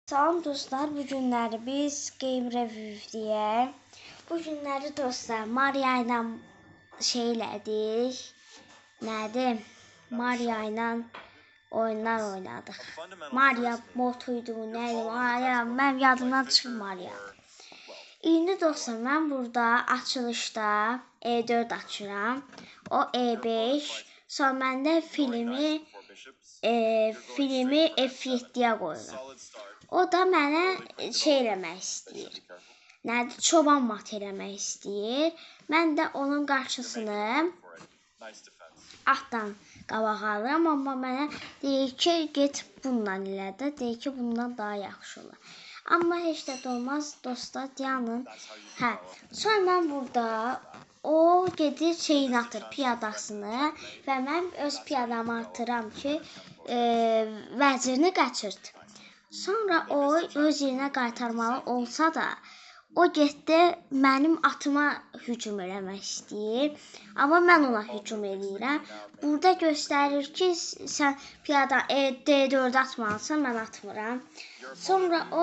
Salam dostlar, bu günləri biz Game Review-deyək. Bu günləri dostlar Maria ilə şeylədik. Nədir? Maria ilə oyunlar oynadıq. Maria botuydu, nəydi? Maria, mən yadımdan çıxıb Maria. İndi dostlar, mən burada açılışda E4 açıram. O E5. Sonra mən də filmi F7-yə qoyuram. O da mənə şey eləmək istəyir. Nədir? Çoban mat eləmək istəyir. Mən də onun qarşısını atdan qabaq alıram. Amma mənə deyir ki, get bundan elə də. Deyir ki, bundan daha yaxşı olar. Amma heç də olmaz dostlar, dayanın. Sonra mən burada o gedir şeyini atır, piyadasını və mən öz piyadamı atıram ki, vəzirini qaçırt. Sonra o öz yerinə qaytarmalı olsa da, o getdi mənim atıma hücum eləmək istəyir. Amma mən ona hücum eləyirəm. Burada göstərir ki, sən piyada D4 atmalısan, mən atmıram. Sonra o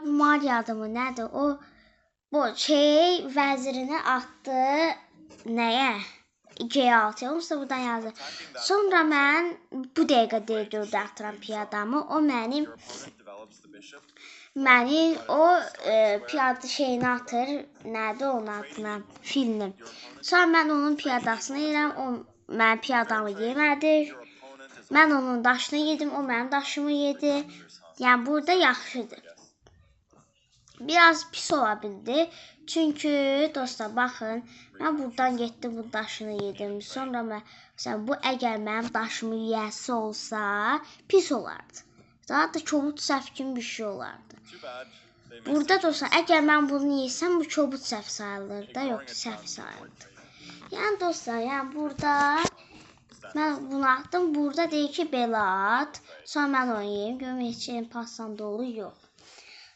bu Maria'dır mı, nədir? O bu vəzirini atdı nəyə? G6 olsa buradan yazır. Sonra mən bu dəqiqə D4 atıram piyadamı. O piyada şeyini atır. Nədir onun adına? Filini. Sonra mən onun piyadasını yeyirəm. O mənim piyadamı yemədi. Mən onun daşını yedim. O mənim daşımı yedi. Yəni burada yaxşıdır. Biraz pis ola bildi. Çünki dostlar baxın, mən buradan getdim bu daşını yedim. Sonra məsələn bu əgər mənim daşımı yeyəsi olsa pis olardı. Zaten kobud səhv kimi bir şey olardı. Burada dostlar əgər mən bunu yesəm bu kobud səhv sayılır da, yox səhv sayılır. Yəni dostlar, yəni burada mən bunu atdım. Burada deyir ki belə at. Sonra mən onu yeyim. Görüm heç passan dolu yox.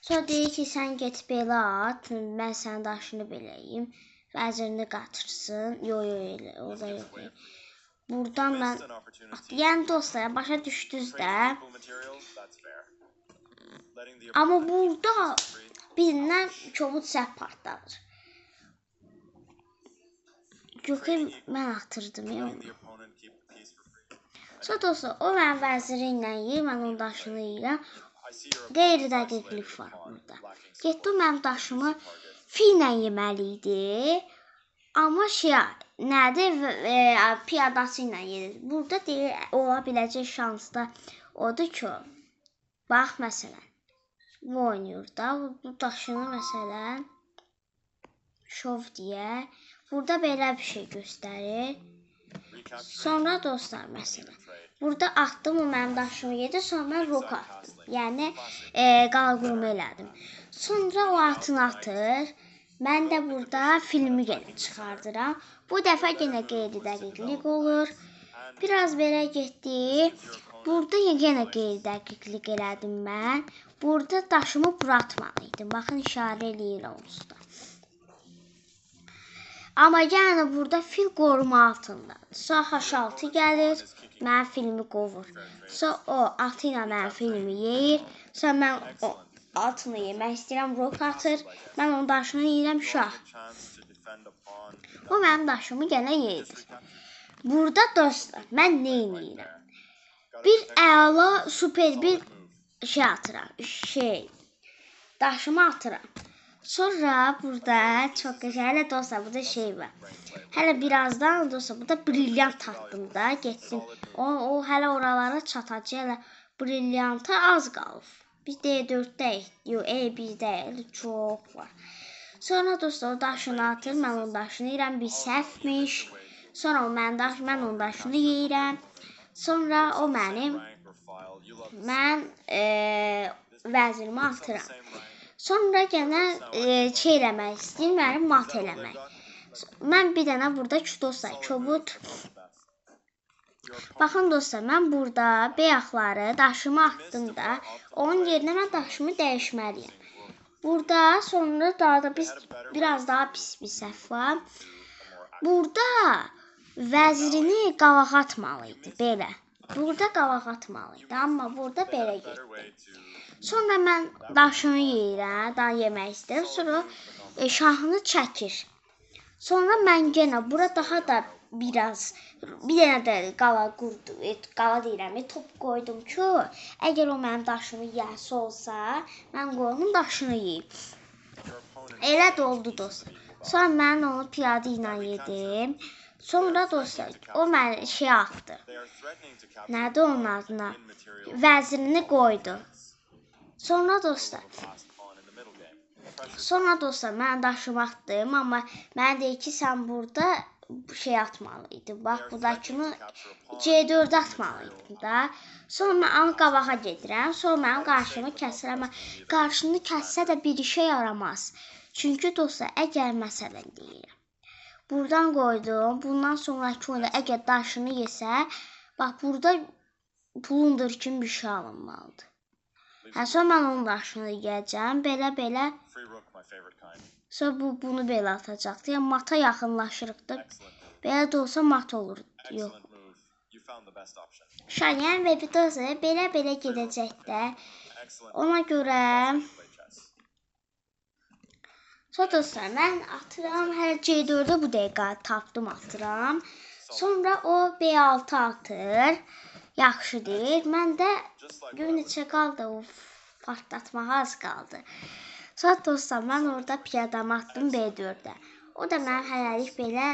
Sonra deyir ki, sən get belə at, mən sənin daşını beləyim, vəzirini qaçırsın. Yox, o da yox. Buradan mən, yəni dostlar, başa düşdünüz də. Amma burada birindən kobud səhv partlanır. Yox, mən atırdım ya onu. Sonra dostlar, o mənim vəziri ilə yeyir, mən onun daşını yeyirəm. Qeyri-dəqiqlik var burada. Getdi mənim daşımı fillə yeməli idi. Amma nədir? Piyadası ilə yedir. Burada deyir, ola biləcək şans da odur ki, bax məsələn, bu oynayır da, bu daşını məsələn, şov deyə, burada belə bir şey göstərir. Sonra dostlar, məsələn, burada atdım, o mənim daşımı yedi, sonra mən rok atdım. Yəni, qalqurumu elədim. Sonra o atını atır. Mən də burada filmi yenə çıxardıram. Bu dəfə yenə qeyri-dəqiqlik olur. Biraz belə getdi. Burada yenə qeyri-dəqiqlik elədim mən. Burada daşımı bura atmalıydım. Baxın, işarə eləyir onsuz da. Amma yəni burada fil qoruma altındadır. Sonra H6 gəlir, mənim filmi qovur. Sonra o atı ilə mənim filmi yeyir. Sonra mən o atını yemək istəyirəm, rok atır. Mən onun daşını yeyirəm, şah. O mənim daşımı yenə yeyir. Burada dostlar, mən nə yeyirəm? Bir əla, super bir şey atıram. Daşımı atıram. Sonra burada çok güzel, hələ dostlar burada şey var. Hələ birazdan dostlar burada brilyant tattım da, getdim. O hələ oralara çatacaq, hələ brilyanta az qalıb. Biz D4'dəyik, yox E1'dəyik, çox var. Sonra dostlar o daşını atır, mən onun daşını yeyirəm, bir səhvmiş. Sonra mən onun daşını yeyirəm. Sonra o mən vəzirimi atıram. Sonra yenə şey eləmək istəyir, mənim mat eləmək. Mən bir dənə burada dostlar, kobud. Baxın dostlar, mən burada beyaqları daşımı atdım da, onun yerinə mən daşımı dəyişməliyəm. Burada sonra daha da biraz daha pis bir səhv var. Burada vəzirini qabağa atmalıydı, belə. Burada qabaq atmalıydı, amma burada belə getdi. Sonra mən daşını yeyirəm, daha yemək istəyirəm. Sonra şahını çəkir. Sonra mən yenə bura daha da bir dənə də qala deyirəm, top qoydum ki, əgər o mənim daşımı yeyəsi olsa, mən qoyunun daşını yeyim. Elə də oldu dostlar. Sonra mən onu piyadə ilə yedim. Sonra dostlar, o mənə şey atdı. Nədir onun adına? Vəzirini qoydu. Sonra dostlar, mən daşımı atdım, amma mənə deyir ki, sən burada şey atmalıydın. Bax, buradakını C4 atmalıydın da. Sonra mən onu qabağa gedirəm. Sonra mənim qarşımı kəsir, amma qarşını kəssə də bir işə yaramaz. Çünki dostlar, əgər məsələn deyirəm, buradan qoydum, bundan sonraki oyunda əgər daşını yesə, bax, burada plundur kimi bir şey alınmalıdır. Sonra mən onun daşını yiyəcəm, belə. Sonra bunu belə atacaqdı. Yəni, mata yaxınlaşırıq da. Belə də olsa mat olur. Yox. Şayan və videosu belə gedəcək də. Ona görə... Sonra dostlar, mən atıram, hələ C4'də bu dəqiqə tapdım, atıram. Sonra o B6 atır. Yaxşıdır. Mən də gün neçə qaldı, partlatmağa az qaldı. Sonra dostlar, mən orada piyadamı atdım B4'də. O da mən hələlik belə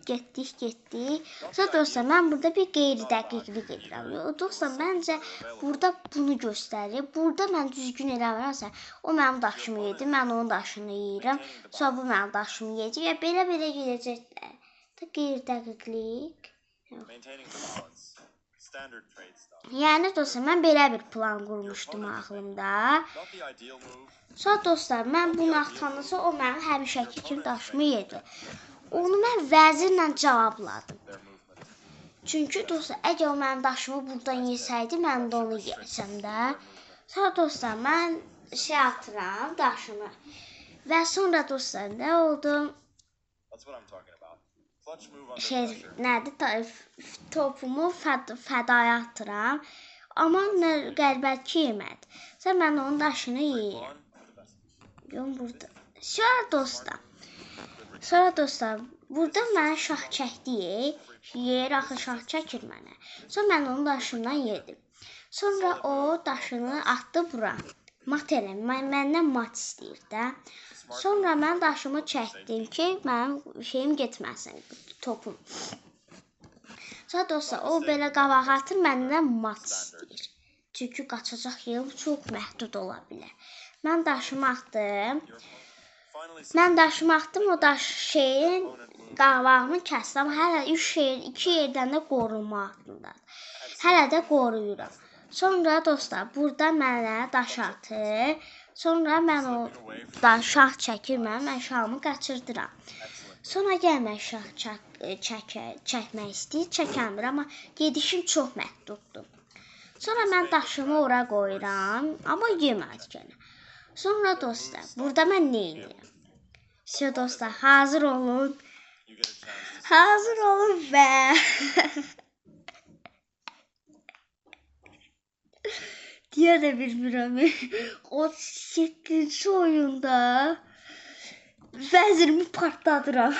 getdik. Sonra dostlar, mən burada bir qeyri-dəqiqlik edirəm. Dostlar, məncə burada bunu göstərir. Burada mən düzgün eləmirəmsə, o mənim daşımı yedi, mən onun daşını yeyirəm. Sonra bu mənim daşımı yeyəcək. Və belə gedəcəklər. Qeyri-dəqiqlik. Yəni dostlar, mən belə bir plan qurmuşdum ağlımda. Sonra dostlar, mən bunu atandısa, o mənim həmişəki kimi daşımı yedi. Onu mən vəzirlə cavabladım. Çünki dostlar, əgər o mənim daşımı buradan yesəydi, mən də onu yeyəcəm də. Sonra dostlar, mən şey atıram daşımı. Və sonra dostlar, nə oldu? Topumu fədaya atıram. Amma qəlbət ki, yemədi. Sonra mən onun daşını yeyirəm. Görün burada. Sonra dostlar, burada mənə şah çəkdi. Yer axı şah çəkir mənə. Sonra mən onun daşından yedim. Sonra o daşını atdı bura. Mat eləmir. Məndən mat istəyir də. Sonra mən daşımı çəkdim ki, mənim şeyim getməsin, topum. Sonra dostlar, o belə qabağa atır, məndən mat istəyir. Çünki qaçacaq yerim çox məhdud ola bilər. Mən daşımı atdım. O daş şeyin qabağını kəsdim. Hələ 2 yerdən də qorunma altındadır. Hələ də qoruyuram. Sonra dostlar, burada mənə daş atır. Sonra mən o şah çəkirəm, mən şahımı qaçırdıram. Sonra gəlmə şah çəkmək istəyir, çəkəmir, amma gedişim çox məhduddur. Sonra mən daşımı ora qoyuram, amma yemədi gənə. Sonra dostlar, burada mən nə edirəm? Sonra dostlar, hazır olun və... Deyə də bilmirəm. 37-ci oyunda vəzirimi partladıram.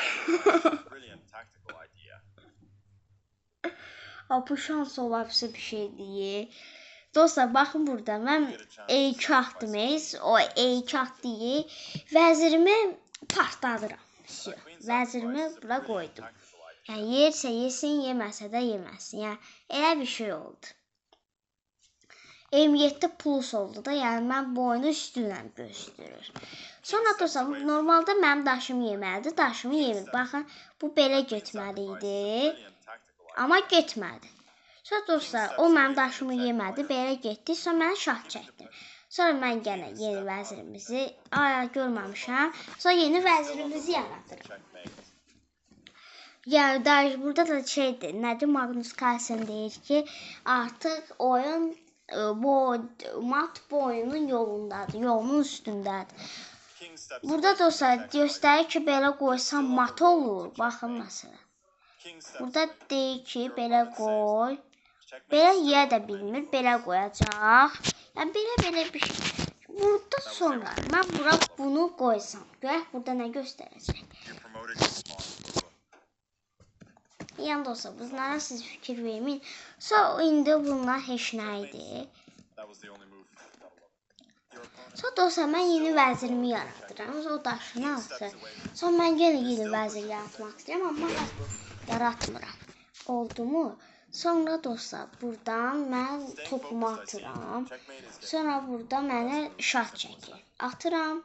Bu şans olabsa bir şey deyil. Dostlar, baxın burada. Mən E2 atdım. O E2 atdı. Vəzirimi partladıram. Vəzirimi bura qoydum. Yəni, yersə yesin, yeməsə də yeməsin. Yəni, elə bir şey oldu. 27 plus oldu da, yəni mən bu oyunu üstünlə göstərir. Sonra dostlar, normalda mənim daşım yeməlidir, daşımı yemir. Baxın, bu belə getməli idi, amma getmədi. Sonra dostlar, o mənim daşımı yemədi, belə getdi, sonra mənə şah çəkdi. Sonra mən yenə yeni vəzirimizi, görməmişəm, sonra yeni vəzirimizi yaradırım. Yəni, burada da şeydir, nədir, Magnus Carlsen deyir ki, artıq oyun mat bu oyunun yolundadır, yolunun üstündədir. Burada dostlar göstərir ki, belə qoysam mat olur. Baxın məsələn. Burada deyir ki, belə qoy. Belə yeyə də bilmir, belə qoyacaq. Yəni belə bir şey. Burada sonra mən bura bunu qoysam, görək burada nə göstərəcək. Yəni dostlar, bunlara siz fikir verməyin. Sonra indi bunlar heç nə idi. Sonra dostlar, mən yeni vəzirimi yaratıram. O daşını alsın. Sonra mən yenə yeni vəzir yaratmaq istəyirəm, amma yaratmıram. Oldu mu? Sonra dostlar, buradan mən topumu atıram. Sonra burada mənə şah çəkir. Atıram.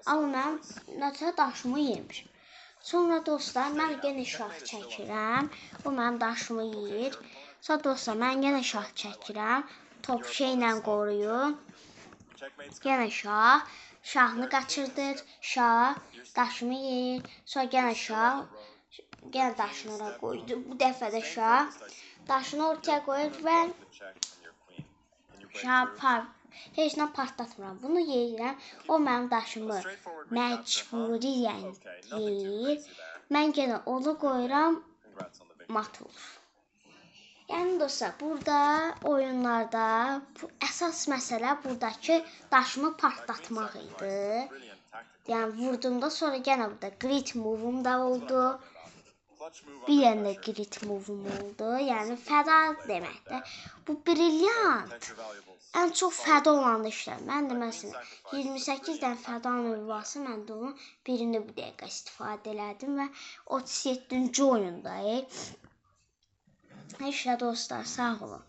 Amma mən nəsə daşımı yemişim. Sonra dostlar, mən yenə şah çəkirəm. Bu mənim daşımı yeyir. Sonra dostlar, mən yenə şah çəkirəm. Top şeylə qoruyur. Yenə şah. Şahını qaçırdır. Şah. Daşımı yeyir. Sonra yenə şah. Yenə daşını ora qoydu. Bu dəfə də şah. Daşını ortaya qoyur və heç nə partlatmıram. Bunu yeyirəm. O mənim daşımı məcburiyyən yeyir. Mən yenə onu qoyuram. Mat olur. Yəni dostlar, burada oyunlarda əsas məsələ buradakı daşımı partlatmaq idi. Yəni vurduğumda sonra yenə burada grid move'um da oldu. Bir yanda grid move'um oldu. Yəni fəda deməkdir. Bu brilyant. Ən çox fəda olan işlər. Mən də məsələn 28 dən fəda növbəsi mən də onun birini bu dəqiqə istifadə elədim və 37-ci oyundayıq. Heç də dostlar, sağ olun.